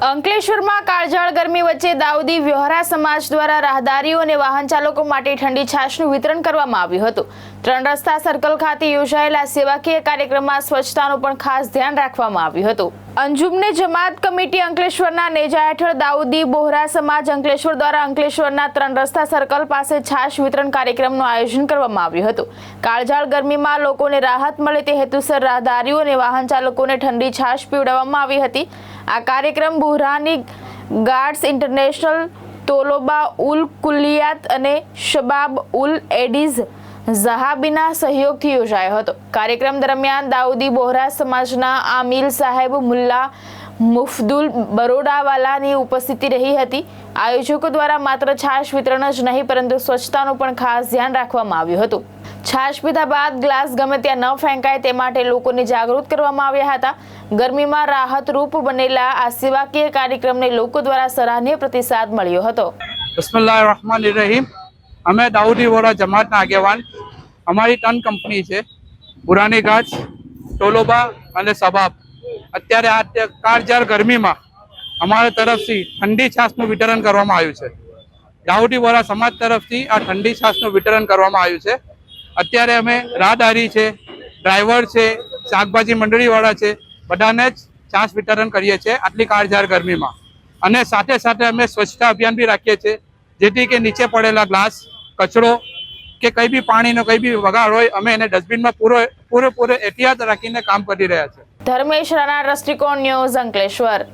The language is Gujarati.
અંકલેશ્વરમાં કાળઝાળ ગરમી વચ્ચે દાઉદી વ્યોહરા સમાજ દ્વારા રાહદારીઓ અને વાહન ચાલકો માટે ઠંડી છાશનું વિતરણ કરવામાં આવ્યું હતું। 3 રસ્તા સર્કલ ખાતે યોજાયેલા સેવાકીય કાર્યક્રમમાં સ્વચ્છતાનું પણ ખાસ ધ્યાન રાખવામાં આવ્યું હતું। અંજુમને જમાત કમિટી અંકલેશ્વરના નેજા હેઠળ દાઉદી બોહરા સમાજ અંકલેશ્વર દ્વારા અંકલેશ્વરના 3 રસ્તા સર્કલ પાસે છાશ વિતરણ કાર્યક્રમનું આયોજન કરવામાં આવ્યું હતું। કાળઝાળ ગરમીમાં લોકોને રાહત મળે તે હેતુસર રાહદારીઓ અને વાહન ચાલકોને ઠંડી છાશ પીવડાવવામાં આવી હતી। આ કાર્યક્રમ બુરહાની ગાર્ડ્સ ઇન્ટરનેશનલ, તોલોબા ઉલ કુલિયાત અને શબાબ ઉલ એડીઝ ઝહાબીના સહયોગથી યોજાયો હતો। કાર્યક્રમ દરમિયાન દાઉદી બોહરા સમાજના આમિલ સાહેબ મુલ્લા મુફદુલ બરોડાવાલાની ઉપસ્થિતિ રહી હતી। આયોજકો દ્વારા માત્ર છાશ વિતરણ જ નહીં પરંતુ સ્વચ્છતાનું પણ ખાસ ધ્યાન રાખવામાં આવ્યું હતું। છાશ પીધા બાદ ગ્લાસ ગમે ત્યાં ન ફેંકાય તે માટે લોકોને જાગૃત કરવામાં આવ્યા હતા। ગરમીમાં રાહતરૂપ બનેલા આ સેવાકીય કાર્યક્રમને લોકો દ્વારા સરાહનીય પ્રતિસાદ મળ્યો હતો। બિસ્મિલ્લાહિર્રહમાનિર્રહીમ। અમે દાઉદી બોહરા જમાતના આગેવાન, અમારી ટન કંપની છે બુરહાની ગાર્ડ્સ, તોલોબા અને શબાબ। અત્યારે આ કાળઝાળ ગરમીમાં અમારા તરફથી ઠંડી છાશનું વિતરણ કરવામાં આવ્યું છે। દાઉદી બોહરા સમાજ તરફથી આ ઠંડી છાશનું વિતરણ કરવામાં આવ્યું છે। અત્યારે અમે રાહદારી છે, ડ્રાઈવર છે, શાકભાજી મંડળીવાળા છે, બધાને જ છાશ વિતરણ કરીએ છીએ આટલી કાળઝાળ ગરમીમાં। અને સાથે સાથે અમે સ્વચ્છતા અભિયાન બી રાખીએ છીએ, જેથી કે નીચે પડેલા ગ્લાસ, કચરો કે કંઈ બી પાણીનો કંઈ બી વગાડ હોય અમે એને ડસ્ટબિનમાં પૂરેપૂરો એહતિયાત રાખીને કામ કરી રહ્યા છે। ધર્મેશ રાણા, દ્રષ્ટિકોણ ન્યૂઝ, અંકલેશ્વર।